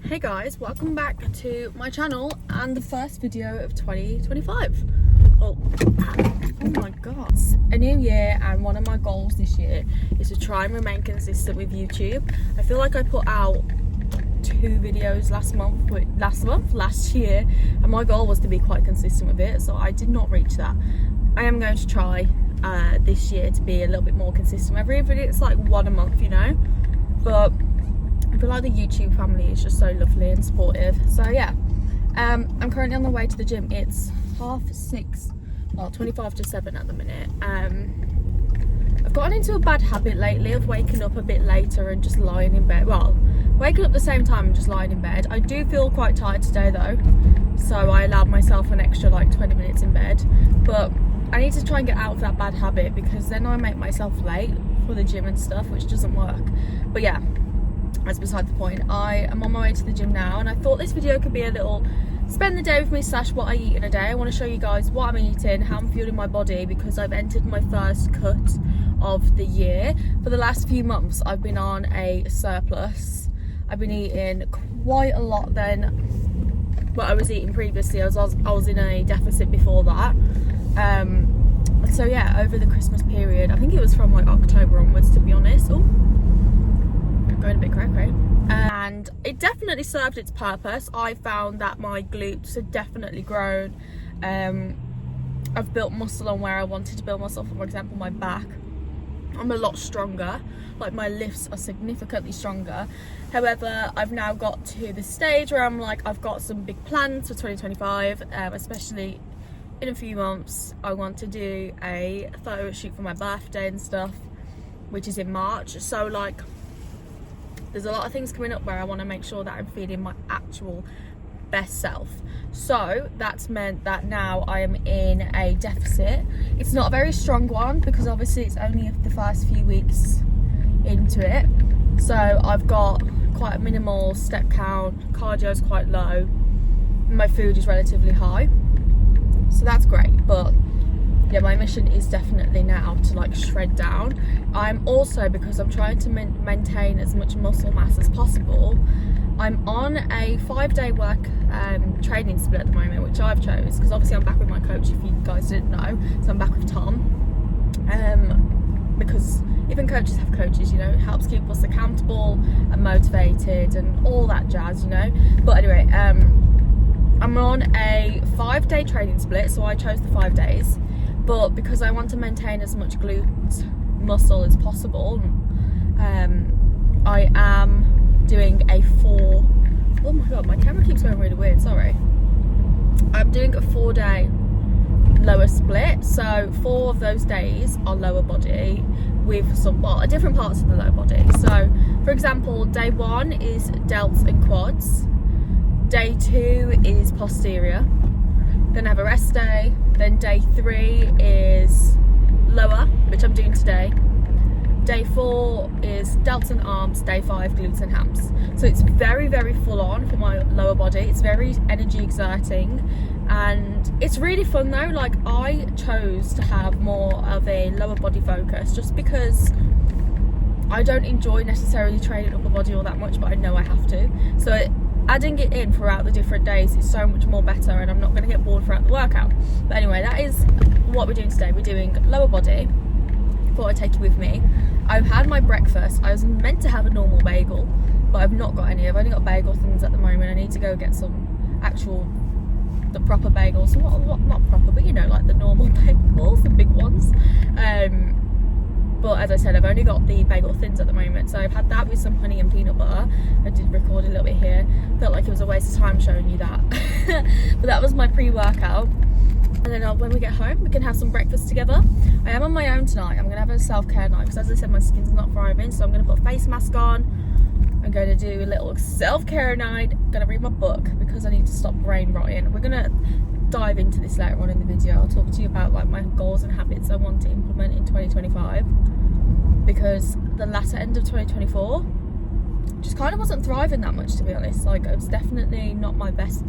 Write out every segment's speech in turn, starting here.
Hey guys, welcome back to my channel and the first video of 2025. Oh my god. It's a new year, and one of my goals this year is to try and remain consistent with YouTube. I feel like I put out 2 videos last year, and my goal was to be quite consistent with it, so I did not reach that. I am going to try this year to be a little bit more consistent. Every video it's like one a month, you know, but I feel like the YouTube family is just so lovely and supportive. So yeah, I'm currently on the way to the gym. It's 6:30, well 25 to 7 at the minute. I've gotten into a bad habit lately of waking up a bit later and just lying in bed. Well, waking up at the same time and just lying in bed. I do feel quite tired today though, so I allowed myself an extra like 20 minutes in bed. But I need to try and get out of that bad habit, because then I make myself late for the gym and stuff, which doesn't work. But yeah, that's beside the point. I am on my way to the gym now, and I thought this video could be a little spend the day with me / what I eat in a day. I want to show you guys what I'm eating, how I'm fueling my body, because I've entered my first cut of the year. For the last few months I've been on a surplus. I've been eating quite a lot than what I was eating previously. I was in a deficit before that. So yeah, over the Christmas period, I think it was from like October onwards, to be honest. Oh, going a bit cray-cray. And it definitely served its purpose. I found that my glutes had definitely grown. I've built muscle on where I wanted to build muscle. For example, my back, I'm a lot stronger. Like, my lifts are significantly stronger. However, I've now got to the stage where I'm like, I've got some big plans for 2025, especially in a few months. I want to do a photo shoot for my birthday and stuff, which is in March. So like, there's a lot of things coming up where I want to make sure that I'm feeling my actual best self. So that's meant that now I am in a deficit. It's not a very strong one, because obviously it's only the first few weeks into it. So I've got quite a minimal step count, cardio is quite low, my food is relatively high, so that's great. But yeah, my mission is definitely now to like shred down. I'm also, because I'm trying to maintain as much muscle mass as possible, I'm on a 5-day work training split at the moment, which I've chose because obviously I'm back with my coach, if you guys didn't know. So I'm back with Tom, because even coaches have coaches, you know, it helps keep us accountable and motivated and all that jazz, you know. But anyway, I'm on a 5-day training split, so I chose the 5 days. But because I want to maintain as much glute muscle as possible, I am doing a oh my god, my camera keeps going really weird, sorry. I'm doing a 4-day lower split, so 4 of those days are lower body with some, well, different parts of the lower body. So for example, day 1 is delts and quads, day 2 is posterior, then I have a rest day, then day 3 is lower, which I'm doing today, day 4 is delts and arms, day 5 glutes and hams. So it's very, very full on for my lower body. It's very energy exerting, and it's really fun though. Like, I chose to have more of a lower body focus just because I don't enjoy necessarily training upper body all that much, but I know I have to. So adding it in throughout the different days is so much more better, and I'm not going to get bored throughout the workout. But anyway, that is what we're doing today. We're doing lower body. Thought I'd take you with me. I've had my breakfast. I was meant to have a normal bagel, but I've not got any. I've only got bagel things at the moment. I need to go get some the proper bagels. What not proper, but you know, like the normal bagels, the big ones. But as I said, I've only got the bagel thins at the moment, so I've had that with some honey and peanut butter. I did record a little bit here. Felt like it was a waste of time showing you that. But that was my pre-workout. And then when we get home, we can have some breakfast together. I am on my own tonight. I'm going to have a self-care night, because as I said, my skin's not thriving. So I'm going to put a face mask on. I'm going to do a little self-care night. I'm going to read my book because I need to stop brain rotting. We're going to dive into this later on in the video. I'll talk to you about like my goals and habits I want to implement in 2025, because the latter end of 2024 just kind of wasn't thriving that much, to be honest. Like, it was definitely not my best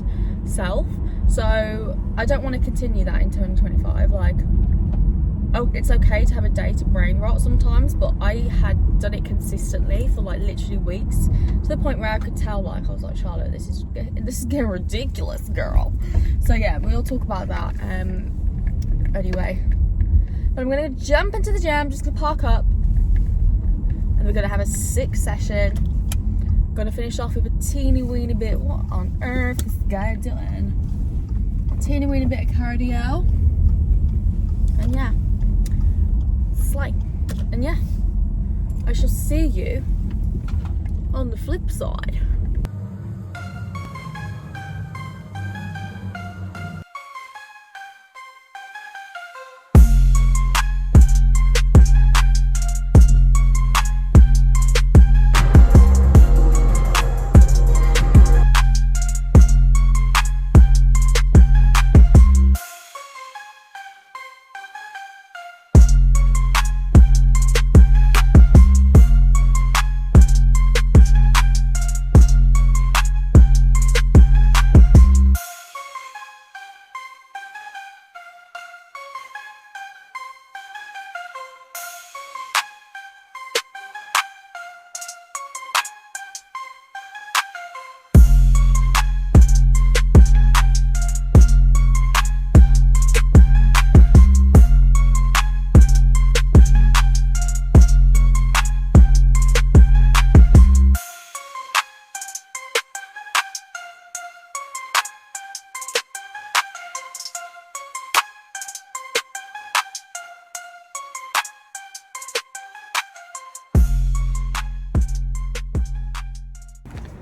self, so I don't want to continue that in 2025. Like, it's okay to have a day to brain rot sometimes, but I had done it consistently for like literally weeks, to the point where I could tell, like, I was like, Charlotte, this is getting ridiculous, girl. So yeah, we'll talk about that anyway. But I'm gonna jump into the gym, just gonna park up, and we're gonna have a sick session. Gonna finish off with a teeny weeny bit. What on earth is the guy doing? A teeny weeny bit of cardio, and yeah, slay. And yeah, I shall see you on the flip side.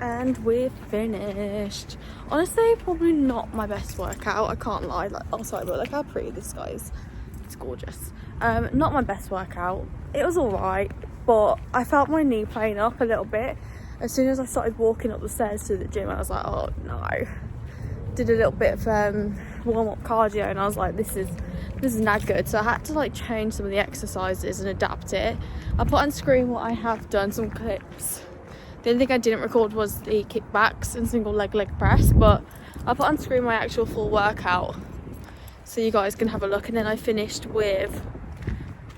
And we're finished. Honestly, probably not my best workout, I can't lie. Like, oh sorry, but look how pretty this guy is. It's gorgeous. Not my best workout. It was alright, but I felt my knee playing up a little bit. As soon as I started walking up the stairs to the gym, I was like, oh no. Did a little bit of warm-up cardio, and I was like, this is not good. So I had to like change some of the exercises and adapt it. I put on screen what I have done, some clips. The only thing I didn't record was the kickbacks and single leg press, but I put on screen my actual full workout so you guys can have a look. And then I finished with,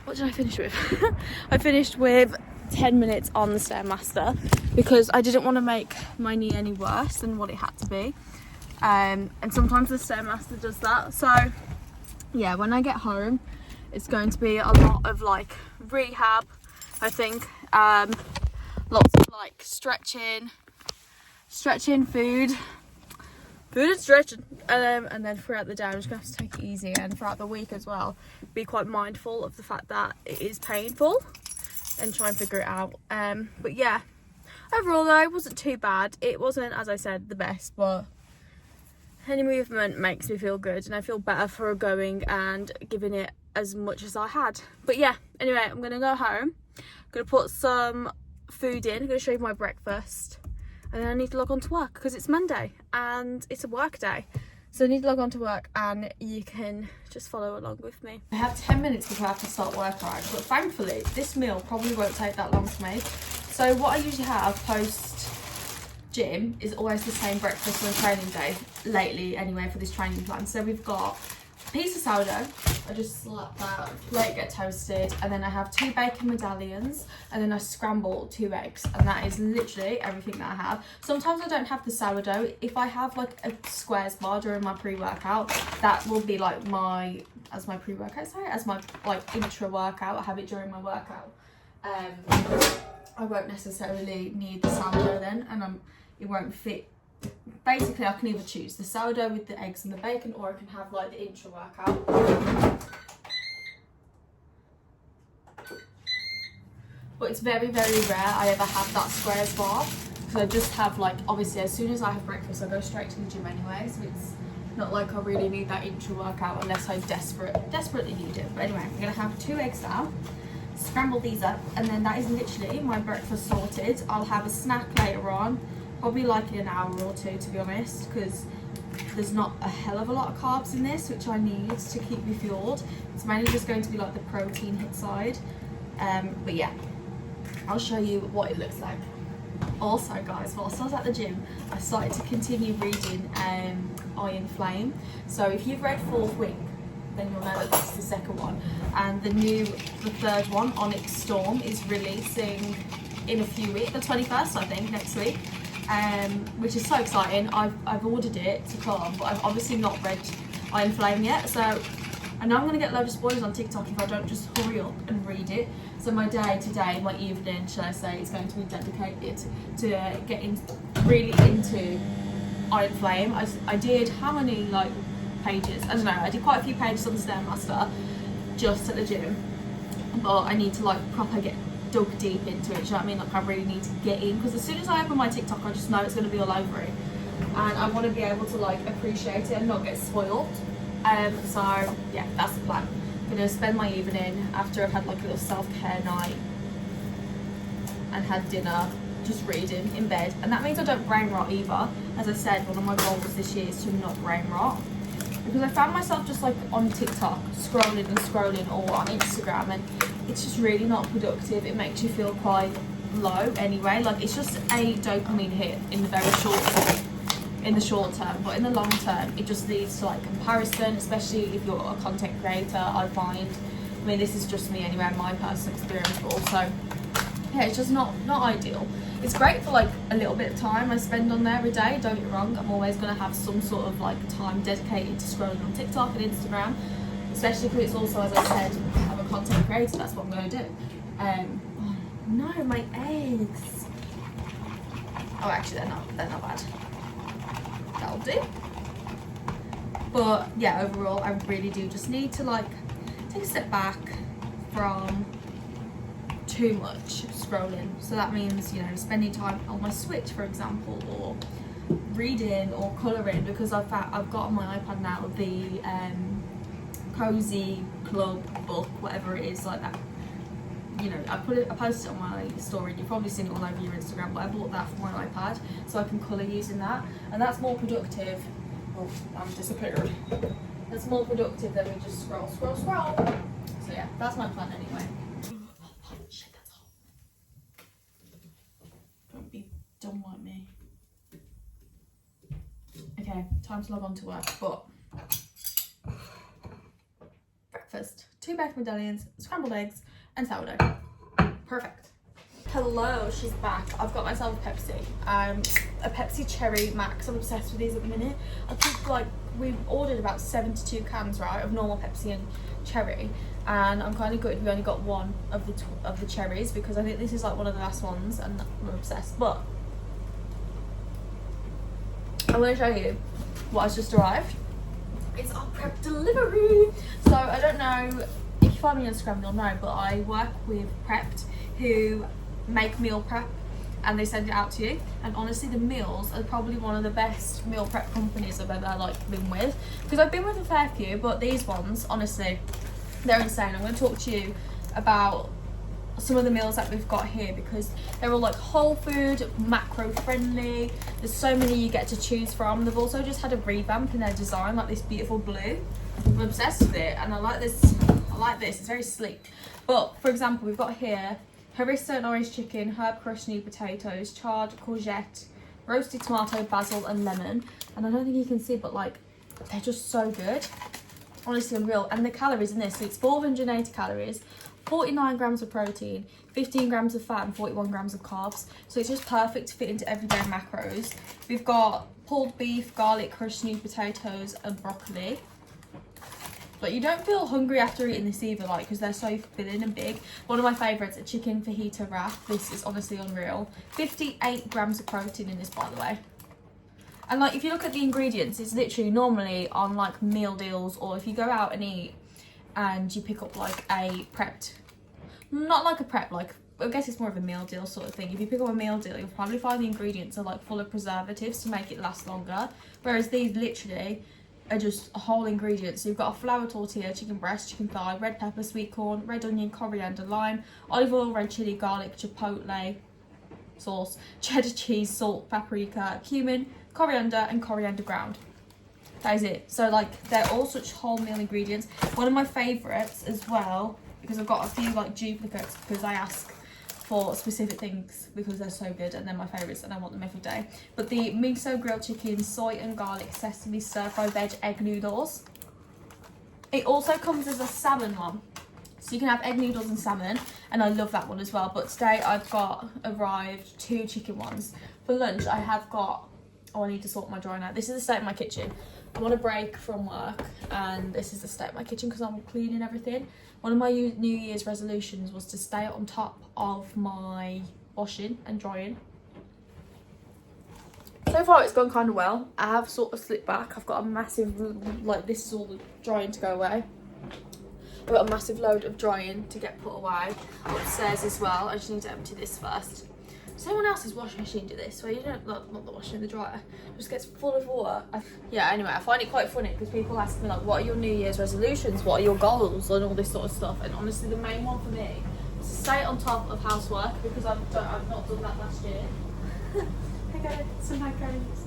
what did I finish with? I finished with 10 minutes on the Stairmaster because I didn't want to make my knee any worse than what it had to be. And sometimes the Stairmaster does that. So yeah, when I get home, it's going to be a lot of like rehab, I think. Lots of like stretching, food and stretching, and then throughout the day I'm just gonna have to take it easy, and throughout the week as well be quite mindful of the fact that it is painful and try and figure it out. But yeah, overall though, it wasn't too bad. It wasn't, as I said, the best, but any movement makes me feel good, and I feel better for going and giving it as much as I had. But yeah, anyway, I'm gonna go home, gonna put some food in, I'm going to show you my breakfast, and then I need to log on to work because it's Monday and it's a work day. So I need to log on to work, and you can just follow along with me. I have 10 minutes before I have to start work, right? But thankfully this meal probably won't take that long to make. So what I usually have post gym is always the same breakfast on training day, lately anyway, for this training plan. So we've got a piece of sourdough, I just slap that, let it get toasted, and then I have 2 bacon medallions, and then I scramble 2 eggs, and that is literally everything that I have. Sometimes I don't have the sourdough. If I have like a squares bar during my pre-workout, that will be like my pre-workout, sorry, as my like intra-workout. I have it during my workout. I won't necessarily need the sourdough then, and it won't fit. Basically, I can either choose the sourdough with the eggs and the bacon, or I can have like the intra workout. But it's very, very rare I ever have that squares bar, because I just have like, obviously as soon as I have breakfast I go straight to the gym anyway, so it's not like I really need that intra workout unless I desperately need it. But anyway, I'm gonna have 2 eggs now, scramble these up, and then that is literally my breakfast sorted. I'll have a snack later on, probably like in an hour or 2, to be honest, because there's not a hell of a lot of carbs in this, which I need to keep me fueled. It's mainly just going to be like the protein hit side. But yeah, I'll show you what it looks like. Also guys, whilst I was at the gym, I started to continue reading Iron Flame. So if you've read Fourth Wing, then you'll know that this is the second one. And the third one, Onyx Storm, is releasing in a few weeks, the 21st I think, next week, which is so exciting. I've ordered it to come, but I've obviously not read Iron Flame yet, so I know I'm going to get a load of spoilers on TikTok if I don't just hurry up and read it. So my day today, my evening, shall I say, is going to be dedicated to getting really into Iron Flame. I did how many like pages? I don't know. I did quite a few pages on the Stairmaster just at the gym, but I need to like proper get dug deep into it. Do you know what I mean? Like I really need to get in, because as soon as I open my TikTok, I just know it's going to be all over it, and I want to be able to like appreciate it and not get spoiled. So yeah, that's the plan. I'm gonna spend my evening after I've had like a little self-care night and had dinner, just reading in bed, and that means I don't brain rot either. As I said, one of my goals this year is to not brain rot, because I found myself just like on TikTok scrolling and scrolling, or on Instagram, and it's just really not productive. It makes you feel quite low anyway. Like it's just a dopamine hit in the very short term. In the short term, but in the long term it just leads to like comparison, especially if you're a content creator. I find, I mean this is just me anyway, my personal experience, but also yeah, it's just not ideal. It's great for like a little bit of time I spend on there every day, don't get me wrong. I'm always going to have some sort of like time dedicated to scrolling on TikTok and Instagram, especially because it's also, as I said, I'm a content creator, that's what I'm going to do. Oh no, my eggs. Oh actually they're not bad. That'll do. But yeah, overall I really do just need to like take a step back from too much scrolling. So that means, you know, spending time on my Switch, for example, or reading or colouring, because I've got on my iPad now the Cozy Club book, whatever it is, like that. You know, I posted it on my story, you've probably seen it all over your Instagram, but I bought that for my iPad so I can colour using that, and that's more productive. Oh, I'm disappeared. That's more productive than we just scroll. So yeah, that's my plan anyway. Oh shit, that's hot. Don't be dumb like me. Okay, time to log on to work, but breakfast, 2 baked medallions, scrambled eggs, and sourdough. Perfect. Hello, she's back. I've got myself a Pepsi. A Pepsi Cherry Max. I'm obsessed with these at the minute. I think like we've ordered about 72 cans, right, of normal Pepsi and cherry, and I'm kind of good. We only got one of the cherries, because I think this is like one of the last ones, and I'm obsessed. But I'm going to show you what has just arrived. It's our prep delivery. So I don't know if you find me on Instagram, you'll know, but I work with Prepped, who make meal prep and they send it out to you. And honestly, the meals are probably one of the best meal prep companies I've ever like been with, because I've been with a fair few, but these ones, honestly, they're insane. I'm going to talk to you about some of the meals that we've got here, because they're all like whole food, macro friendly. There's so many you get to choose from. They've also just had a revamp in their design, like this beautiful blue. I'm obsessed with it, and I like this. It's very sleek. But for example, we've got here harissa and orange chicken, herb crushed new potatoes, charred courgette, roasted tomato, basil and lemon. And I don't think you can see, but like they're just so good, honestly unreal. And the calories in this, so it's 480 calories, 49 grams of protein, 15 grams of fat and 41 grams of carbs. So it's just perfect to fit into everyday macros. We've got pulled beef, garlic, crushed new potatoes and broccoli. But you don't feel hungry after eating this either, like, because they're so filling and big. One of my favourites, a chicken fajita wrap. This is honestly unreal. 58 grams of protein in this, by the way. And like, if you look at the ingredients, it's literally normally on like meal deals, or if you go out and eat and you pick up like a prepped, not like a prep, like I guess it's more of a meal deal sort of thing. If you pick up a meal deal, you'll probably find the ingredients are like full of preservatives to make it last longer, whereas these literally are just a whole ingredient. So you've got a flour tortilla, chicken breast, chicken thigh, red pepper, sweet corn, red onion, coriander, lime, olive oil, red chili, garlic, chipotle sauce, cheddar cheese, salt, paprika, cumin, coriander and coriander ground. That is it. So like they're all such whole meal ingredients. One of my favourites as well, because I've got a few like duplicates, because I ask for specific things because they're so good and they're my favourites and I want them every day. But the miso grilled chicken, soy and garlic sesame stir fry veg egg noodles. It also comes as a salmon one. So you can have egg noodles and salmon, and I love that one as well. But today I've got arrived 2 chicken ones. For lunch I have got, oh, I need to sort my drying out. This is the state of my kitchen. I'm on a break from work, and this is the state of my kitchen because I'm cleaning everything. One of my New Year's resolutions was to stay on top of my washing and drying. So far it's gone kind of well. I have sort of slipped back. I've got a massive, like, this is all the drying to go away. I've got a massive load of drying to get put away upstairs as well. I just need to empty this first. Someone else's washing machine do this, where you don't, not the washing, the dryer, it just gets full of water. Yeah, anyway, I find it quite funny because people ask me, like, what are your New Year's resolutions? What are your goals? And all this sort of stuff. And honestly, the main one for me is to stay on top of housework, because I've not done that last year. I got some macarons.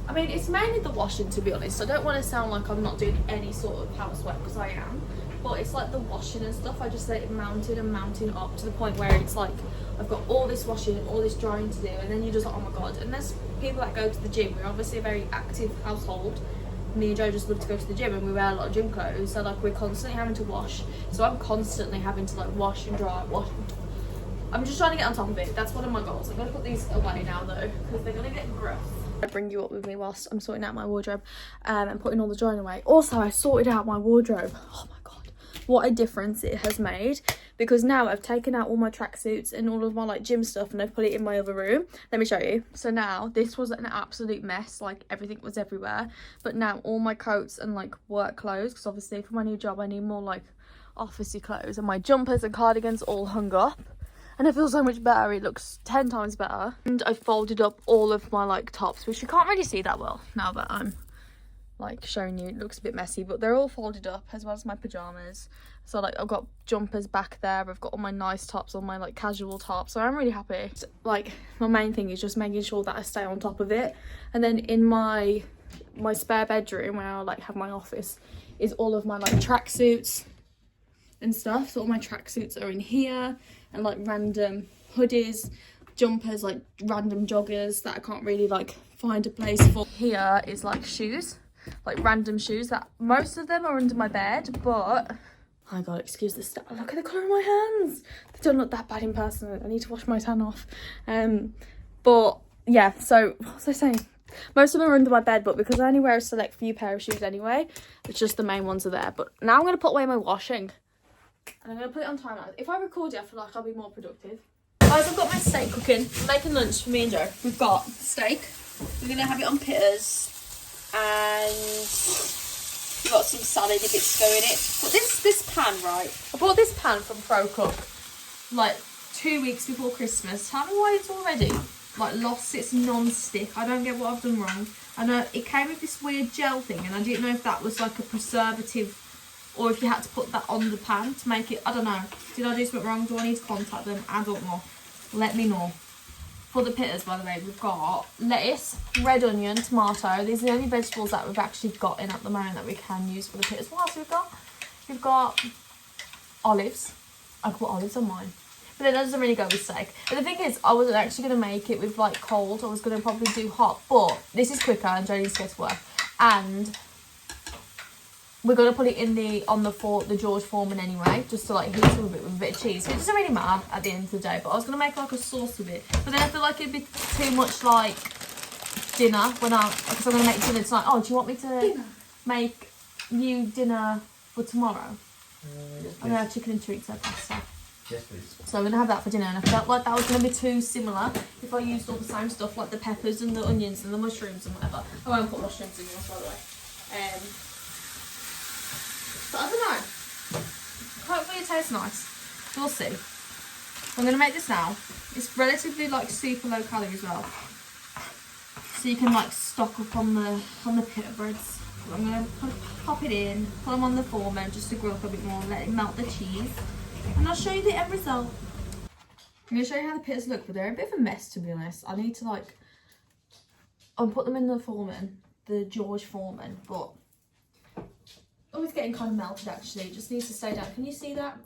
I mean, it's mainly the washing, to be honest. I don't want to sound like I'm not doing any sort of housework, because I am. But it's like the washing and stuff. I just let it mounting and mounting up to the point where it's like I've got all this washing and all this drying to do, and then you're just like, oh my god. And there's people that go to the gym. We're obviously a very active household. Me and Joe just love to go to the gym, and we wear a lot of gym clothes, so like we're constantly having to wash. So I'm constantly having to like wash and dry, wash. I'm just trying to get on top of it. That's one of my goals. I'm gonna put these away now though, because they're gonna get gross. I bring you up with me whilst I'm sorting out my wardrobe and putting all the drying away. Also, I sorted out my wardrobe. Oh my god, what a difference it has made, because now I've taken out all my tracksuits and all of my like gym stuff, and I've put it in my other room. Let me show you. So now this was an absolute mess, like everything was everywhere, but now all my coats and like work clothes, because obviously for my new job I need more like officey clothes, and my jumpers and cardigans all hung up. And it feels so much better. It looks 10 times better. And I folded up all of my like tops, which you can't really see that well now that I'm like showing you. It looks a bit messy, but they're all folded up, as well as my pajamas. So like I've got jumpers back there. I've got all my nice tops, all my like casual tops. So I'm really happy. Like my main thing is just making sure that I stay on top of it. And then in my spare bedroom, where I like have my office, is all of my like tracksuits and stuff. So all my tracksuits are in here, and like random hoodies, jumpers, like random joggers that I can't really like find a place for. Here is like shoes, like random shoes that most of them are under my bed, but oh my god, excuse the stuff. Look at the colour of my hands. They don't look that bad in person. I need to wash my tan off. But yeah, so what was I saying? Most of them are under my bed, but because I only wear a select few pair of shoes anyway, it's just the main ones are there. But now I'm going to put away my washing. And I'm going to put it on timer. If I record it, I feel like I'll be more productive. Guys, I've got my steak cooking. I'm making lunch for me and Joe. We've got steak. We're going to have it on pitters. And we've got some salad if it's going in it. But this pan, right? I bought this pan from Pro Cook like 2 weeks before Christmas. Tell me why it's already like lost its non-stick. I don't get what I've done wrong. I know it came with this weird gel thing, and I didn't know if that was like a preservative, or if you had to put that on the pan to make it, I don't know. Did I do something wrong? Do I need to contact them? I don't know. Let me know. For the pitters, by the way, we've got lettuce, red onion, tomato. These are the only vegetables that we've actually got in at the moment that we can use for the pitters. What else have we got? We've got olives. I put olives on mine. But then that doesn't really go with steak. And the thing is, I wasn't actually going to make it with like cold. I was going to probably do hot. But this is quicker and Joe needs to go to work. And we're going to put it in the George Foreman anyway, just to like heat it with a bit of cheese. So it doesn't really matter at the end of the day. But I was going to make like a sauce with it. But then I feel like it'd be too much like dinner because I'm going to make dinner tonight. Oh, do you want me to make you dinner for tomorrow? Yes, I'm going to have chicken and chorizo pasta. Yes, please. So I'm going to have that for dinner, and I felt like that was going to be too similar if I used all the same stuff like the peppers and the onions and the mushrooms and whatever. I won't put mushrooms in yours, by the way. But I don't know. Hopefully it tastes nice. We'll see. I'm going to make this now. It's relatively like super low calorie as well. So you can like stock up on the pita breads. I'm going to pop it in, put them on the Foreman just to grill up a bit more, let it melt the cheese. And I'll show you the end result. I'm going to show you how the pitters look, but they're a bit of a mess, to be honest. I need to like, I'll put them in the Foreman, the George Foreman, but oh, it's getting kind of melted actually. It just needs to stay down. Can you see that?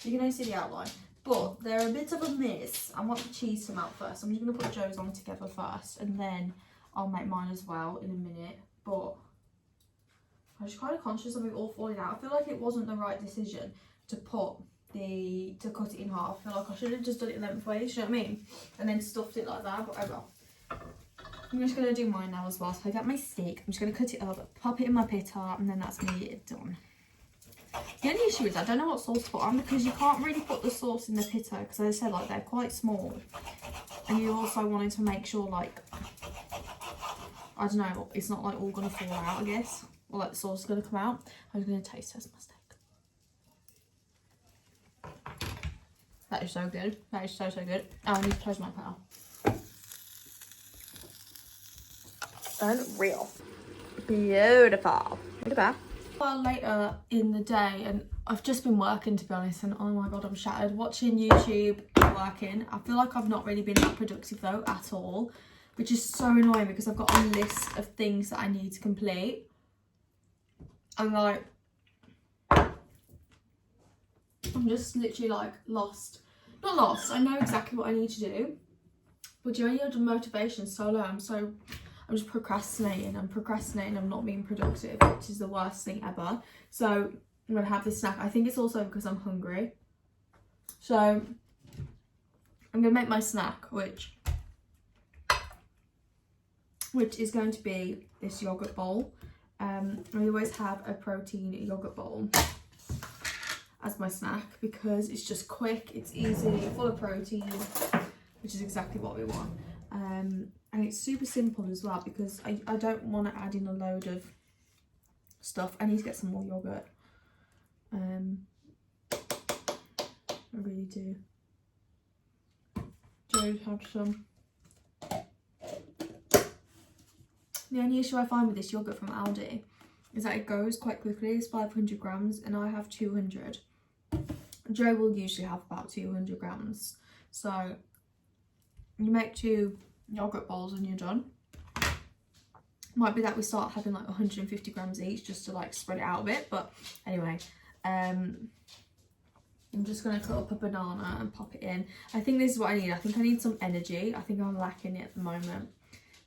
You can only see the outline. but they're a bit of a miss. I want the cheese to melt first. I'm just going to put Joe's on together first, and then I'll make mine as well in a minute. But I was kind of conscious of it all falling out. I feel like it wasn't the right decision to cut it in half. I feel like I should have just done it lengthways, you know what I mean? And then stuffed it like that, but oh well. I'm just going to do mine now as well. So I got my steak. I'm just going to cut it up, pop it in my pitta, and then that's me done. The only issue is I don't know what sauce to put on, because you can't really put the sauce in the pitta, because as I said, like, they're quite small. And you also wanted to make sure, like, I don't know, it's not like all going to fall out, I guess. Or like the sauce is going to come out. I'm going to taste test my steak. That is so good. That is so, so good. Oh, I need to close my pal. Unreal. Beautiful. Look at that. Well, later in the day, and I've just been working, to be honest, and oh my god, I'm shattered. Watching YouTube and working. I feel like I've not really been that productive though at all, which is so annoying because I've got a list of things that I need to complete. I'm like, I'm just literally like lost. Not lost, I know exactly what I need to do, but the only other motivation is so low. I'm just procrastinating. I'm not being productive, which is the worst thing ever. So I'm gonna have this snack. I think it's also because I'm hungry. So I'm gonna make my snack, which is going to be this yogurt bowl. I always have a protein yogurt bowl as my snack because it's just quick, it's easy, full of protein, which is exactly what we want. And it's super simple as well because I don't want to add in a load of stuff. I need to get some more yogurt. I really do. Joe had some. The only issue I find with this yogurt from Aldi is that it goes quite quickly. It's 500 grams and I have 200. Joe will usually have about 200 grams. So you make 2 yogurt bowls and you're done. Might be that we start having like 150 grams each just to like spread it out a bit. But anyway, I'm just going to cut up a banana and pop it in. I think this is what I need. I think I need some energy. I think I'm lacking it at the moment.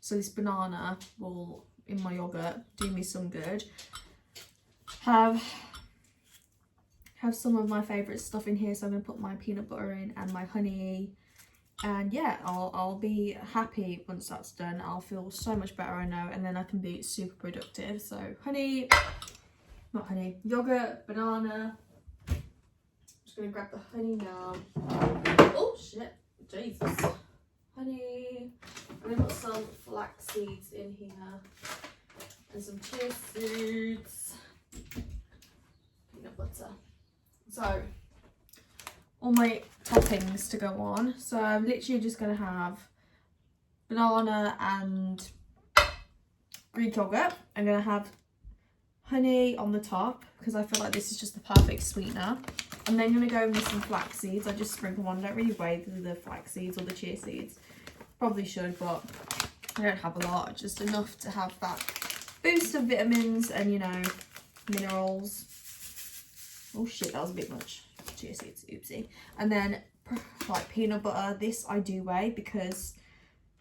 So this banana will, in my yogurt, do me some good. Have some of my favourite stuff in here. So I'm going to put my peanut butter in and my honey. And yeah, I'll be happy once that's done. I'll feel so much better, I know. And then I can be super productive. So yogurt, banana. I'm just going to grab the honey now. Oh shit, Jesus. Honey. I'm going to put some flax seeds in here and some chia seeds, peanut butter. So all my toppings to go on. So I'm literally just going to have banana and Greek yogurt. I'm going to have honey on the top because I feel like this is just the perfect sweetener. I'm then going to go with some flax seeds. I just sprinkle one. I don't really weigh the flax seeds or the chia seeds. Probably should, but I don't have a lot. Just enough to have that boost of vitamins and, you know, minerals. Oh shit, that was a bit much. Chia seeds, oopsie. And then like peanut butter. This I do weigh because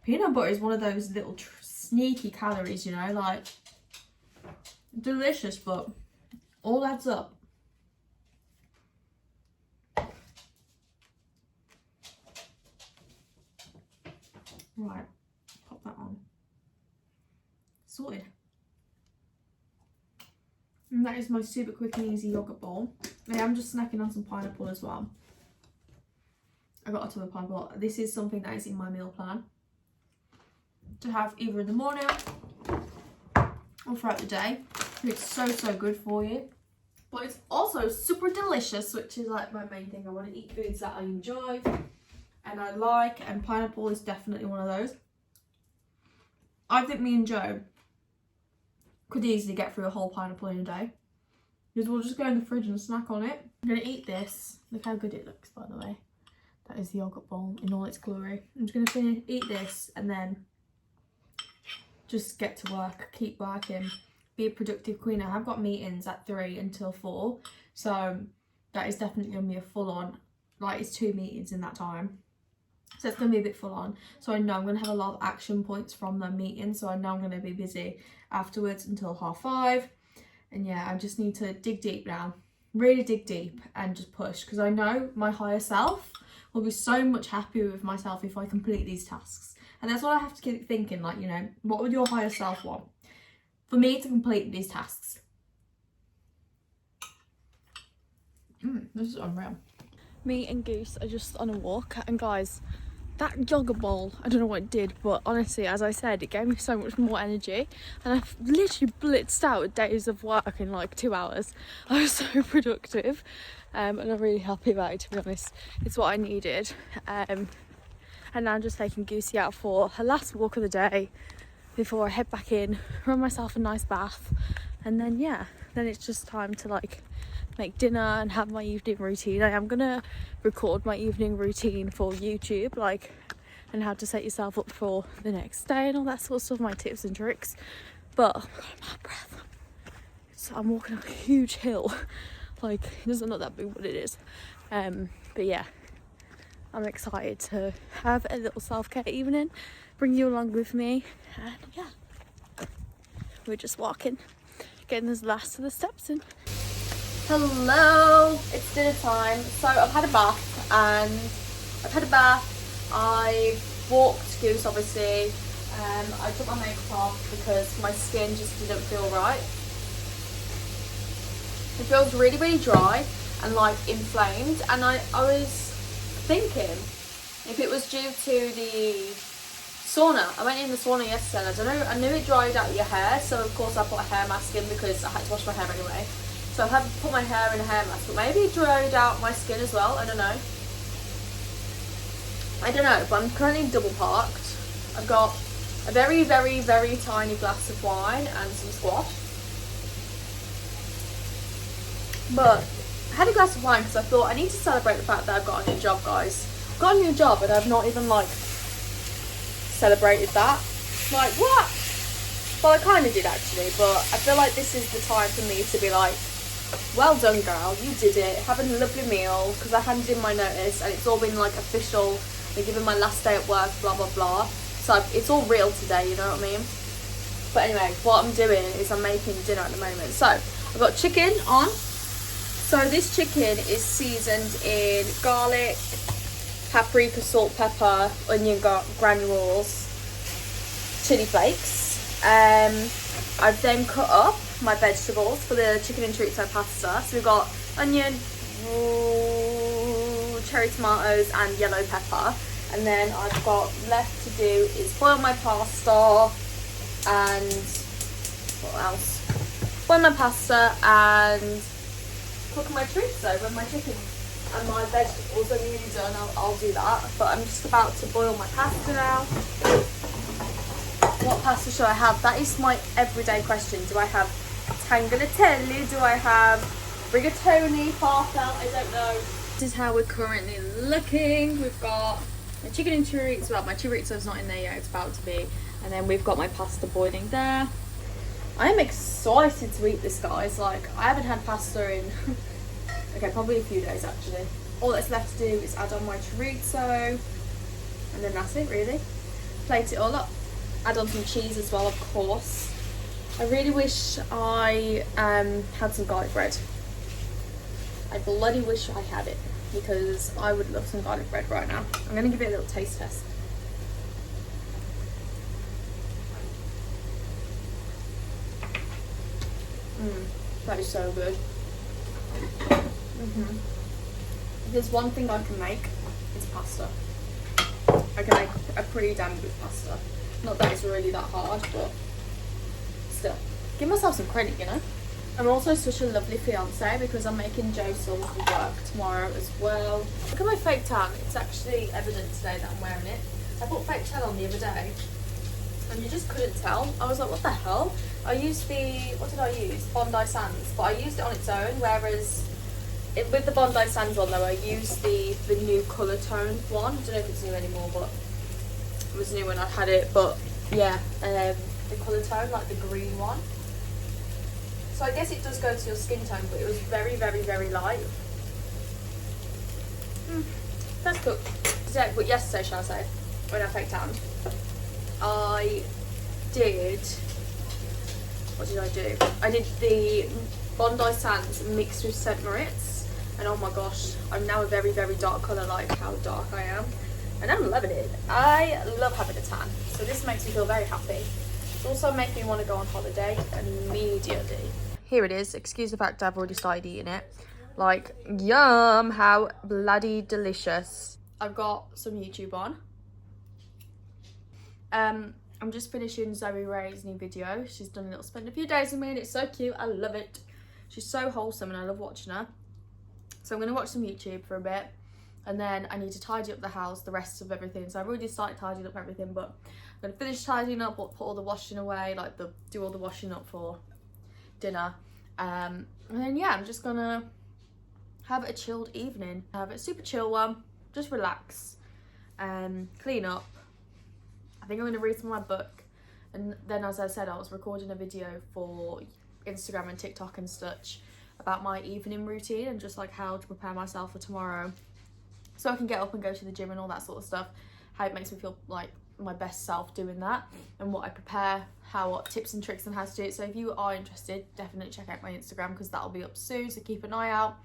peanut butter is one of those little sneaky calories, you know, like delicious, but all adds up. Right, pop that on. Sorted. And that is my super quick and easy yogurt bowl. I am just snacking on some pineapple as well. I got a ton of pineapple. This is something that is in my meal plan to have either in the morning or throughout the day. It's so, so good for you. But it's also super delicious, which is like my main thing. I want to eat foods that I enjoy and I like, and pineapple is definitely one of those. I think me and Joe could easily get through a whole pineapple in a day because we'll just go in the fridge and snack on it. I'm gonna eat this. Look how good it looks, by the way. That is the yogurt bowl in all its glory. I'm just gonna eat this and then just get to work, keep working, be a productive queen. I have got meetings at 3 until 4, so that is definitely gonna be a full-on like it's 2 meetings in that time. So it's going to be a bit full on. So I know I'm going to have a lot of action points from the meeting. So I know I'm going to be busy afterwards until 5:30. And yeah, I just need to dig deep now. Really dig deep and just push. Because I know my higher self will be so much happier with myself if I complete these tasks. And that's what I have to keep thinking. Like, you know, what would your higher self want? For me to complete these tasks. This is unreal. Me and Goose are just on a walk. And guys, that jogger ball, I don't know what it did, but honestly, as I said, it gave me so much more energy, and I've literally blitzed out days of work in like 2 hours. I was so productive, and I'm really happy about it, to be honest. It's what I needed. And now I'm just taking Goosey out for her last walk of the day before I head back in, run myself a nice bath, and then yeah, then it's just time to like make dinner and have my evening routine. I am gonna record my evening routine for YouTube, like, and how to set yourself up for the next day and all that sort of stuff, my tips and tricks. But oh my god, I'm out of breath. So I'm walking up a huge hill, like it doesn't look that big, but it is. But yeah, I'm excited to have a little self-care evening, bring you along with me, and yeah, we're just walking, getting the last of the steps in. Hello, it's dinner time. So I've had a bath, I walked Goose obviously, I took my makeup off because my skin just didn't feel right. It feels really, really dry and like inflamed, and I was thinking if it was due to the sauna. I went in the sauna yesterday and I knew it dried out your hair, so of course I put a hair mask in because I had to wash my hair anyway. So I haven't put my hair in a hair mask, but maybe it dried out my skin as well. I don't know, but I'm currently double parked. I've got a very, very, very tiny glass of wine and some squash. But I had a glass of wine because I thought I need to celebrate the fact that I've got a new job, guys. I've got a new job and I've not even like celebrated that. Like, what? Well, I kind of did actually, but I feel like this is the time for me to be like, well done girl, you did it, having a lovely meal, because I handed in my notice and it's all been like official, they're giving my last day at work, blah blah blah, so it's all real today, you know what I mean? But anyway, what I'm doing is I'm making dinner at the moment. So I've got chicken on. So this chicken is seasoned in garlic, paprika, salt, pepper, onion granules, chili flakes. I've then cut up my vegetables for the chicken and chorizo pasta. So we've got onion, cherry tomatoes and yellow pepper. And then I've got left to do is boil my pasta and what else? Boil my pasta and cook my chorizo with my chicken and my vegetables are nearly done. I'll do that. But I'm just about to boil my pasta now. What pasta should I have? That is my everyday question. Do I have tagliatelle? Do I have rigatoni, farfalle? I don't know. This is how we're currently looking. We've got my chicken and chorizo. Well, my chorizo's not in there yet. It's about to be. And then we've got my pasta boiling there. I am excited to eat this, guys. Like, I haven't had pasta in okay, probably a few days actually. All that's left to do is add on my chorizo, and then that's it really. Plate it all up. Add on some cheese as well, of course. I really wish I had some garlic bread. I bloody wish I had it, because I would love some garlic bread right now. I'm gonna give it a little taste test. That is so good. If there's one thing I can make, it's pasta. I can make a pretty damn good pasta. Not that it's really that hard, but still. Give myself some credit, you know? I'm also such a lovely fiance because I'm making Joe some for work tomorrow as well. Look at my fake tan. It's actually evident today that I'm wearing it. I bought fake tan on the other day and you just couldn't tell. I was like, what the hell? I used what did I use? Bondi Sands, but I used it on its own, whereas with the Bondi Sands one though, I used the new colour tone one. I don't know if it's new anymore, but it was new when I had it. But yeah, the colour tone, like the green one. So I guess it does go to your skin tone, but it was very, very, very light. That's cool. Today, but yesterday, shall I say, when I faked tanned, I did. What did I do? I did the Bondi Sands mixed with St. Moritz, and oh my gosh, I'm now a very, very dark colour, like how dark I am, and I'm loving it. I love having a tan, so this makes me feel very happy. It's also making me want to go on holiday immediately. Here it is. Excuse the fact I've already started eating it. Like, yum, how bloody delicious. I've got some YouTube on. I'm just finishing Zoe Ray's new video. She's done a little spend a few days with me and it's so cute. I love it. She's so wholesome and I love watching her. So I'm going to watch some YouTube for a bit. And then I need to tidy up the house, the rest of everything. So I've already started tidying up everything, but I'm going to finish tidying up, put all the washing away, like do all the washing up for dinner. And then yeah, I'm just going to have a chilled evening. Have a super chill one. Just relax. Clean up. I think I'm going to read some of my book. And then, as I said, I was recording a video for Instagram and TikTok and such about my evening routine and just like how to prepare myself for tomorrow so I can get up and go to the gym and all that sort of stuff. How it makes me feel like my best self doing that, and what I prepare, what tips and tricks and how to do it. So if you are interested, definitely check out my Instagram because that'll be up soon, so keep an eye out.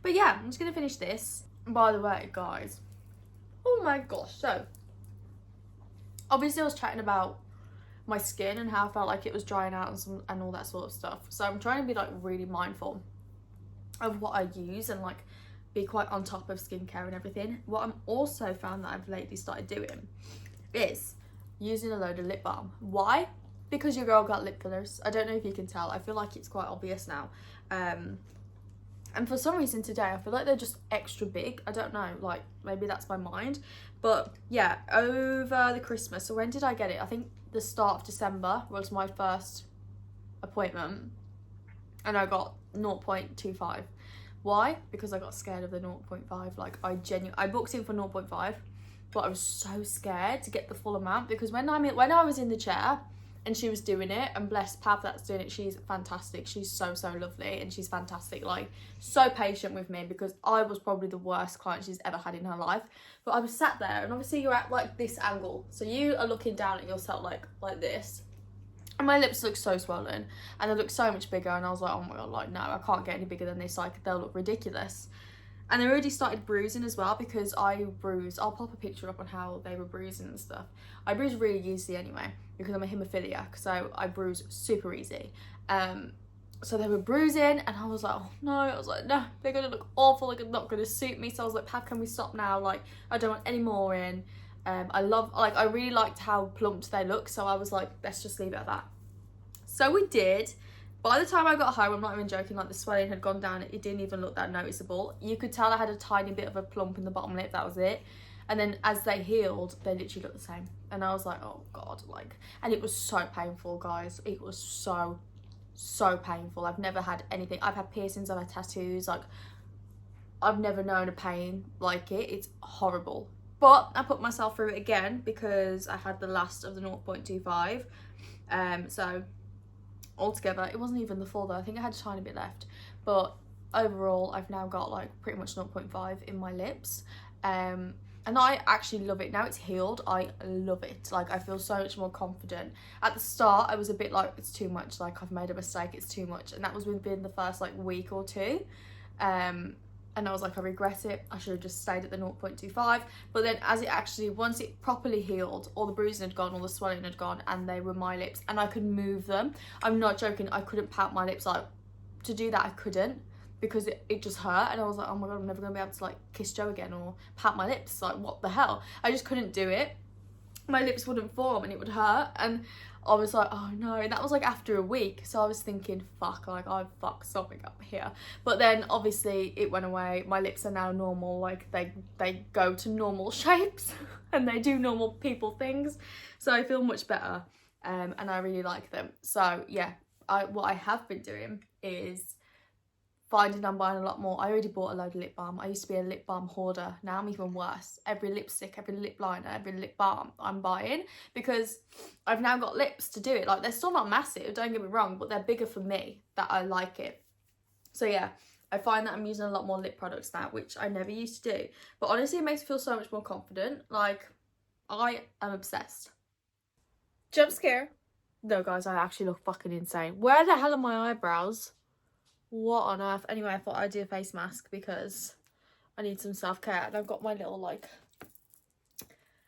But yeah, I'm just going to finish this. And by the way, guys, oh my gosh, so obviously I was chatting about my skin and how I felt like it was drying out and all that sort of stuff. So I'm trying to be like really mindful of what I use and like be quite on top of skincare and everything. What I'm also found that I've lately started doing is using a load of lip balm. Why? Because your girl got lip fillers. I don't know if you can tell. I feel like it's quite obvious now. And for some reason today, I feel like they're just extra big. I don't know, like maybe that's my mind. But yeah, over the Christmas, so when did I get it? I think the start of December was my first appointment. And I got 0.25. Why? Because I got scared of the 0.5. Like I booked in for 0.5, but I was so scared to get the full amount because when I was in the chair and she was doing it, and bless Pav that's doing it, she's fantastic. She's so lovely and she's fantastic, like so patient with me because I was probably the worst client she's ever had in her life. But I was sat there and obviously you're at like this angle, so you are looking down at yourself like this. And my lips look so swollen and they look so much bigger, and I was like, oh my god, like no, I can't get any bigger than this, like they'll look ridiculous. And they already started bruising as well because I bruise. I'll pop a picture up on how they were bruising and stuff. I bruise really easily anyway because I'm a haemophiliac, so I bruise super easy. So they were bruising and I was like, oh no, I was like, no, they're gonna look awful, they're not gonna suit me. So I was like, Pat, can we stop now? Like, I don't want any more in. I really liked how plumped they look, so I was like, let's just leave it at that. So we did. By the time I got home, I'm not even joking, like the swelling had gone down, it didn't even look that noticeable. You could tell I had a tiny bit of a plump in the bottom lip, that was it. And then as they healed, they literally looked the same. And I was like, oh god, like, and it was so painful, guys. It was so painful. I've never had anything. I've had piercings, I've had tattoos, like I've never known a pain like it. It's horrible. But I put myself through it again because I had the last of the 0.25. So altogether, it wasn't even the full though. I think I had a tiny bit left. But overall, I've now got like pretty much 0.5 in my lips. And I actually love it. Now it's healed, I love it. Like, I feel so much more confident. At the start, I was a bit like, it's too much. Like, I've made a mistake, it's too much. And that was within the first like week or two. And I was like, I regret it. I should have just stayed at the 0.25. But then as it actually, once it properly healed, all the bruising had gone, all the swelling had gone, and they were my lips, and I could move them. I'm not joking, I couldn't pout my lips. Like, to do that, I couldn't, because it just hurt. And I was like, oh my god, I'm never gonna be able to like kiss Joe again or pout my lips. Like, what the hell? I just couldn't do it. My lips wouldn't form and it would hurt. And I was like, oh no. And that was like after a week. So I was thinking, fuck, like I fucked something up here. But then obviously it went away. My lips are now normal. Like they go to normal shapes and they do normal people things. So I feel much better. And I really like them. So yeah, what I have been doing is finding I'm buying a lot more. I already bought a load of lip balm. I used to be a lip balm hoarder. Now I'm even worse. Every lipstick, every lip liner, every lip balm I'm buying, because I've now got lips to do it. Like, they're still not massive, don't get me wrong, but they're bigger for me, that I like it. So yeah, I find that I'm using a lot more lip products now, which I never used to do. But honestly, it makes me feel so much more confident. Like, I am obsessed. Jump scare. No, guys, I actually look fucking insane. Where the hell are my eyebrows? What on earth? Anyway, I thought I'd do a face mask because I need some self-care. And I've got my little, like,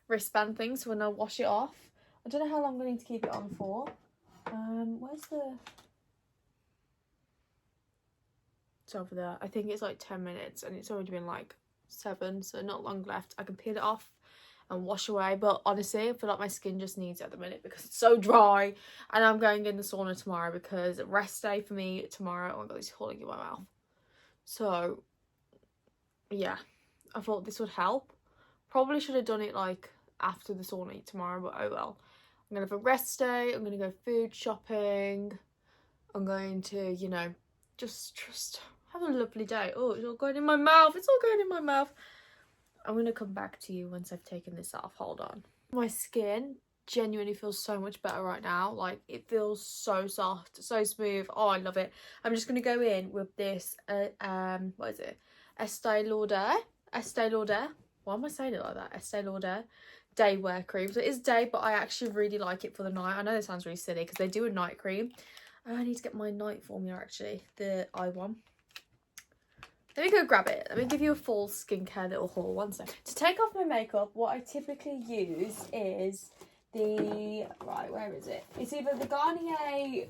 wristband thing, so when I wash it off. I don't know how long I'm going to need to keep it on for. Where's the... It's over there. I think it's like 10 minutes and it's already been like 7, so not long left. I can peel it off and wash away, but honestly I feel like my skin just needs it at the minute because it's so dry. And I'm going in the sauna tomorrow because rest day for me tomorrow. Oh my god, it's falling in my mouth. So yeah, I thought this would help. Probably should have done it like after the sauna tomorrow, but oh well. I'm gonna have a rest day. I'm gonna go food shopping. I'm going to, you know, just have a lovely day. Oh, it's all going in my mouth. It's all going in my mouth. I'm going to come back to you once I've taken this off. Hold on. My skin genuinely feels so much better right now. Like, it feels so soft, so smooth. Oh, I love it. I'm just going to go in with this, what is it? Estee Lauder. Why am I saying it like that? Estee Lauder day wear cream. So it is day, but I actually really like it for the night. I know this sounds really silly because they do a night cream. I need to get my night formula actually, the eye one. Let me go grab it. Let me give you a full skincare little haul. One sec. To take off my makeup, what I typically use is the... Right, where is it? It's either the Garnier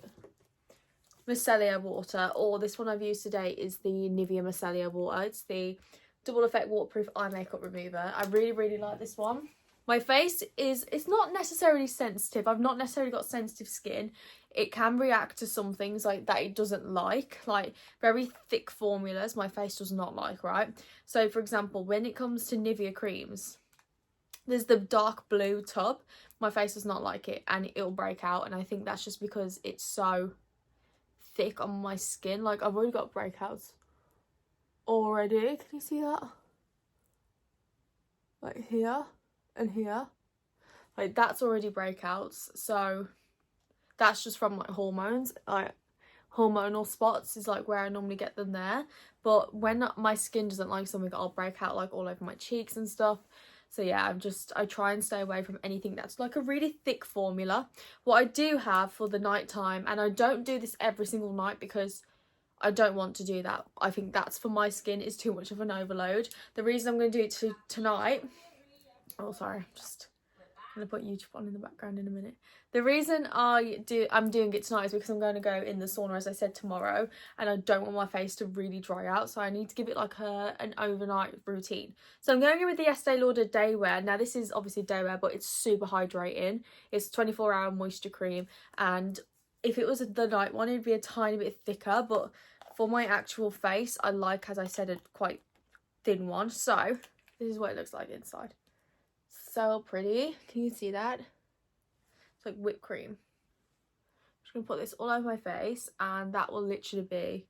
Micellar Water or this one I've used today is the Nivea Micellar Water. It's the double effect waterproof eye makeup remover. I really, really like this one. My face it's not necessarily sensitive. I've not necessarily got sensitive skin. It can react to some things like that it doesn't like very thick formulas my face does not like, right? So for example, when it comes to Nivea creams, there's the dark blue tub. My face does not like it and it'll break out, and I think that's just because it's so thick on my skin. Like, I've already got breakouts already. Can you see that? Like here and here, like that's already breakouts. So that's just from like hormones. Like hormonal spots is like where I normally get them there, but when my skin doesn't like something, I'll break out like all over my cheeks and stuff. So yeah, I try and stay away from anything that's like a really thick formula. What I do have for the night time, and I don't do this every single night because I don't want to do that. I think that's for my skin is too much of an overload. The reason I'm going to do it tonight... Oh, sorry, just going to put YouTube on in the background in a minute. The reason I'm doing it tonight is because I'm going to go in the sauna, as I said, tomorrow, and I don't want my face to really dry out, so I need to give it like an overnight routine. So I'm going in with the Estee Lauder Day Wear. Now this is obviously day wear, but it's super hydrating. It's 24-hour moisture cream, and if it was the night one, it'd be a tiny bit thicker, but for my actual face, I like, as I said, a quite thin one. So this is what it looks like inside. So pretty. Can you see that? It's like whipped cream. I'm just gonna put this all over my face, and that will literally be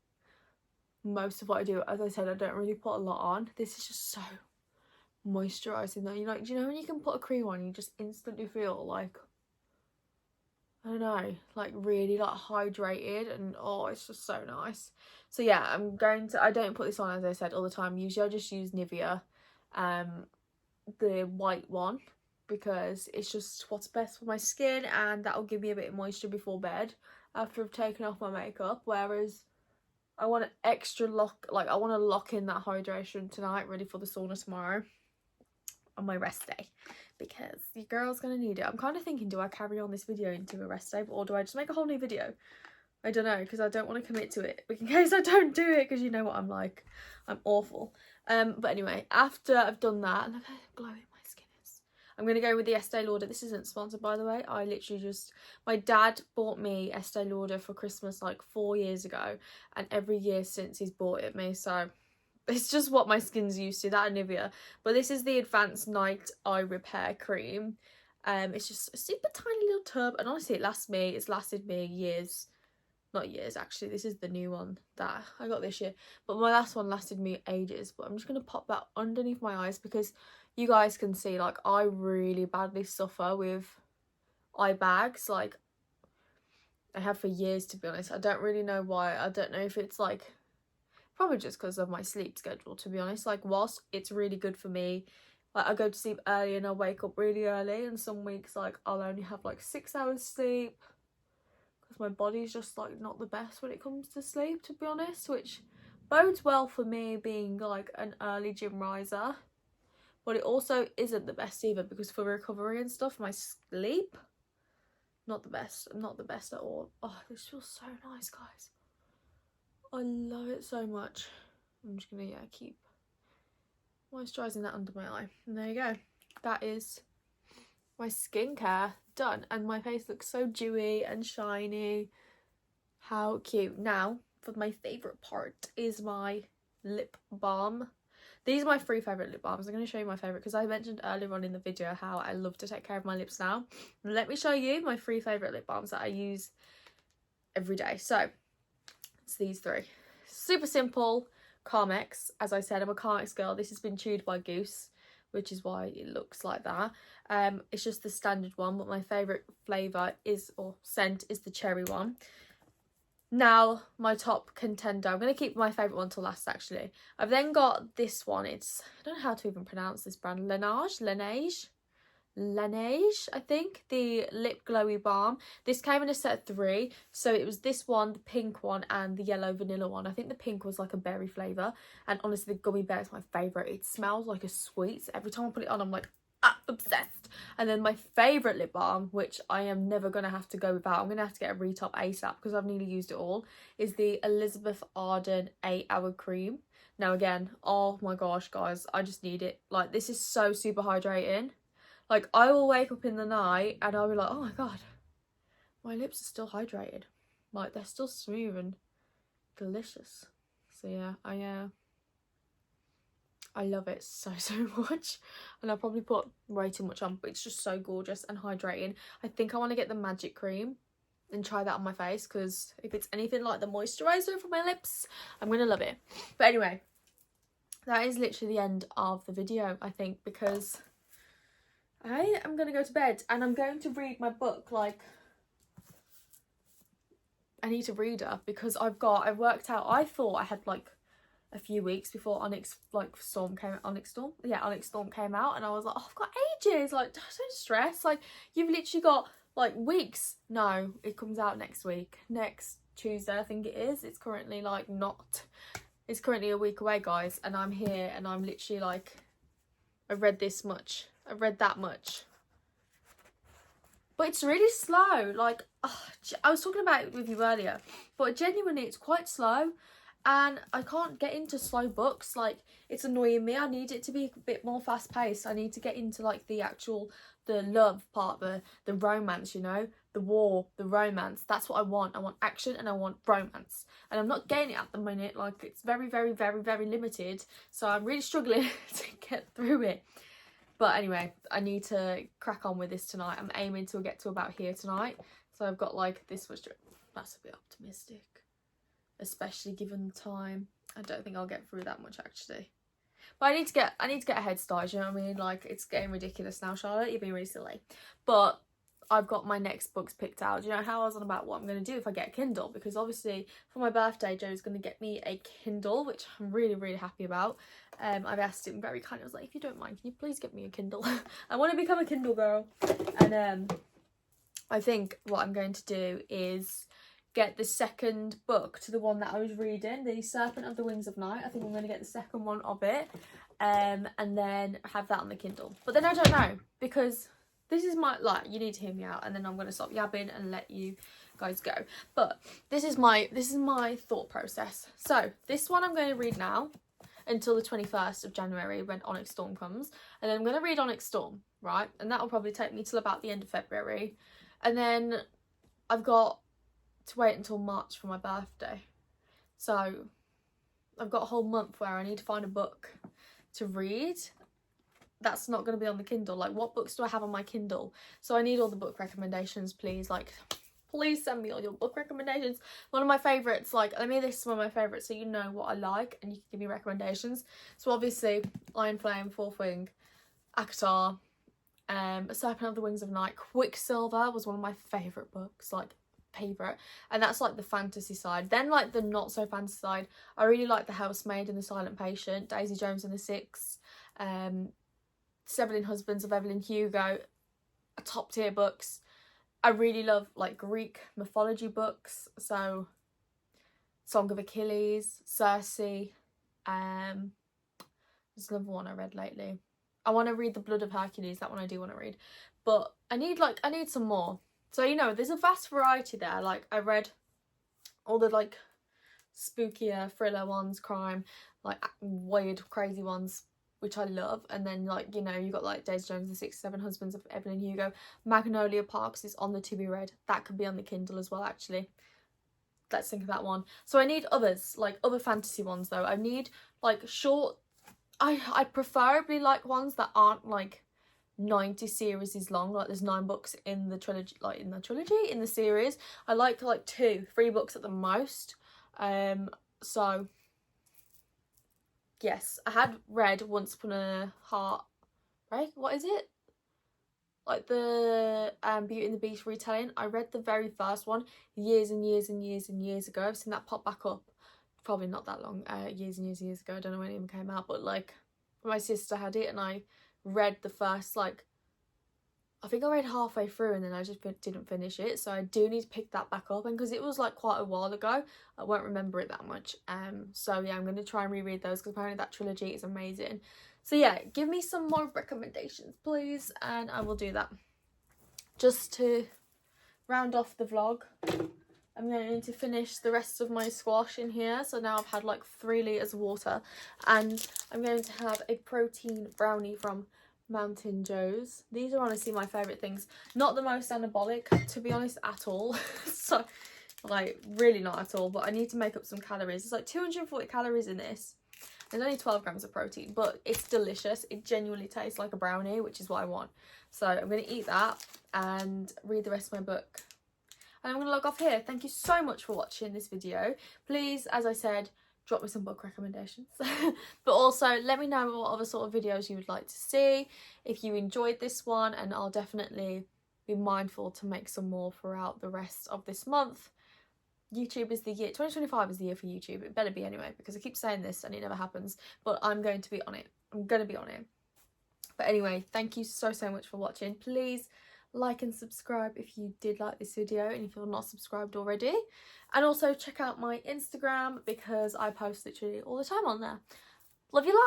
most of what I do. As I said, I don't really put a lot on. This is just so moisturizing though. You know, do you know when you can put a cream on, you just instantly feel like, I don't know, like really like hydrated, and oh, it's just so nice. So yeah, I don't put this on, as I said, all the time. Usually I just use Nivea, the white one, because it's just what's best for my skin, and that'll give me a bit of moisture before bed after I've taken off my makeup. Whereas I want an extra I want to lock in that hydration tonight, ready for the sauna tomorrow on my rest day, because your girl's gonna need it. I'm kind of thinking, do I carry on this video into a rest day, or do I just make a whole new video? I don't know, because I don't want to commit to it in case I don't do it, because you know what I'm like. I'm awful. But anyway, after I've done that, look how glowy my skin is. I'm going to go with the Estee Lauder. This isn't sponsored, by the way. I literally just... My dad bought me Estee Lauder for Christmas like 4 years ago, and every year since he's bought it me, so... It's just what my skin's used to, that and Nivea. But this is the Advanced Night Eye Repair Cream. It's just a super tiny little tub, and honestly it's lasted me years. Not years, actually. This is the new one that I got this year. But my last one lasted me ages. But I'm just going to pop that underneath my eyes, because you guys can see, like, I really badly suffer with eye bags. Like, I have for years, to be honest. I don't really know why. I don't know if it's, like, Probably just because of my sleep schedule, to be honest. Like, whilst it's really good for me, like, I go to sleep early and I wake up really early, and some weeks, like, I'll only have like 6 hours sleep because my body's just like not the best when it comes to sleep, to be honest, which bodes well for me being like an early gym riser. But it also isn't the best either, because for recovery and stuff, my sleep, not the best at all. Oh, this feels so nice, guys. I love it so much. I'm just gonna, yeah, keep moisturising that under my eye. And there you go. That is my skincare done. And my face looks so dewy and shiny. How cute. Now, for my favourite part is my lip balm. These are my 3 favourite lip balms. I'm going to show you my favourite because I mentioned earlier on in the video how I love to take care of my lips now. And let me show you my 3 favourite lip balms that I use every day. So, it's these 3. Super simple. Carmex. As I said, I'm a Carmex girl. This has been chewed by Goose, which is why it looks like that. It's just the standard one, but my favourite flavour is, or scent, is the cherry one. Now, my top contender, I'm going to keep my favourite one till last, actually. I've then got this one. It's, I don't know how to even pronounce this brand. Laneige, I think. The Lip Glowy Balm. This came in a set of 3. So it was this one, the pink one, and the yellow vanilla one. I think the pink was like a berry flavour. And honestly, the gummy bear is my favourite. It smells like a sweet. So every time I put it on, I'm like, obsessed. And then my favourite lip balm, which I am never going to have to go without, I'm going to have to get a retop ASAP because I've nearly used it all, is the Elizabeth Arden 8-Hour Cream. Now again, oh my gosh, guys, I just need it. Like, this is so super hydrating. Like, I will wake up in the night and I'll be like, oh my god, my lips are still hydrated. Like, they're still smooth and delicious. So yeah, I love it so much, and I probably put way too much on, but it's just so gorgeous and hydrating. I think I want to get the Magic Cream and try that on my face, because if it's anything like the moisturiser for my lips, I'm going to love it. But anyway, that is literally the end of the video, I think, because I am going to go to bed and I'm going to read my book. Like, I need to read her because I worked out, I thought I had like a few weeks before Onyx Storm came out, and I was like, oh, I've got ages, like, don't stress, like, you've literally got like weeks. No, it comes out next week, next Tuesday, I think it is. It's currently like it's currently a week away, guys, and I'm here and I'm literally like, I've read this much, I've read that much, but it's really slow. Like, I was talking about it with you earlier, but genuinely it's quite slow. And I can't get into slow books. Like, it's annoying me. I need it to be a bit more fast paced. I need to get into like the love part, the romance, you know, the war, the romance. That's what I want. I want action and I want romance. And I'm not getting it at the minute. Like, it's very, very, very, very limited. So I'm really struggling to get through it. But anyway, I need to crack on with this tonight. I'm aiming to get to about here tonight. So I've got like this much. That's a bit optimistic, especially given the time. I don't think I'll get through that much, actually. But I need to get a head start, you know what I mean? Like, it's getting ridiculous now, Charlotte. You're being really silly. But I've got my next books picked out. Do you know how I was on about what I'm going to do if I get a Kindle? Because obviously for my birthday, Joe's going to get me a Kindle, which I'm really, really happy about. I've asked him very kindly. I was like, if you don't mind, can you please get me a Kindle? I want to become a Kindle girl. And I think what I'm going to do is get the second book to the one that I was reading, The Serpent of the Wings of Night. I think I'm going to get the second one of it, and then have that on the Kindle. But then I don't know, because this is my, like, you need to hear me out, and then I'm going to stop yabbing and let you guys go. But this is my thought process. So this one I'm going to read now until the 21st of January when Onyx Storm comes, and then I'm going to read Onyx Storm, right? And that will probably take me till about the end of February, and then I've got to wait until March for my birthday. So I've got a whole month where I need to find a book to read that's not going to be on the Kindle. Like, what books do I have on my Kindle? So I need all the book recommendations, please. Like, please send me all your book recommendations. One of my favourites, like, let me list one of my favourites so you know what I like and you can give me recommendations. So obviously Iron Flame, Fourth Wing, ACOTAR, Serpent of the Wings of Night. Quicksilver was one of my favourite books, like favourite, and that's like the fantasy side. Then like the not so fantasy side, I really like The Housemaid and The Silent Patient, Daisy Jones and the Six, 7 Husbands of Evelyn Hugo, top tier books. I really love like Greek mythology books, so Song of Achilles, Circe. There's another one I read lately. I want to read The Blood of Hercules. That one I do want to read, but I need some more. So, you know, there's a vast variety there. Like, I read all the like spookier thriller ones, crime, like weird crazy ones, which I love. And then, like, you know, you got like Daisy Jones, The 6, 7 Husbands of Evelyn Hugo. Magnolia Parks is on the to be read. That could be on the Kindle as well, actually. Let's think of that one. So I need others, like other fantasy ones though. I need like short, I preferably like ones that aren't like 90 series long. Like there's 9 books in the trilogy, in the series. I like 2, 3 books at the most. So yes, I had read Once Upon a Heart, right? What is it? Like the Beauty and the Beast retelling. I read the very first one years and years and years and years ago. I've seen that pop back up. Probably not that long, years and years and years ago. I don't know when it even came out, but like my sister had it and I read the first, like, I think I read halfway through and then I just didn't finish it. So I do need to pick that back up, and because it was like quite a while ago, I won't remember it that much. So yeah, I'm going to try and reread those because apparently that trilogy is amazing. So yeah, give me some more recommendations please, and I will do that. Just to round off the vlog, I'm going to finish the rest of my squash in here. So now I've had like 3 litres of water, and I'm going to have a protein brownie from Mountain Joe's. These are honestly my favourite things. Not the most anabolic, to be honest, at all. So, like, really not at all. But I need to make up some calories. There's like 240 calories in this. There's only 12 grams of protein, but it's delicious. It genuinely tastes like a brownie, which is what I want. So I'm going to eat that and read the rest of my book. And I'm going to log off here. Thank you so much for watching this video. Please, as I said, drop me some book recommendations. But also let me know what other sort of videos you would like to see if you enjoyed this one, and I'll definitely be mindful to make some more throughout the rest of this month. YouTube is the year, 2025 is the year for YouTube. It better be anyway, because I keep saying this and it never happens, but I'm going to be on it. I'm going to be on it. But anyway, thank you so much for watching. Please like and subscribe if you did like this video and if you're not subscribed already. And also check out my Instagram because I post literally all the time on there. Love you lots.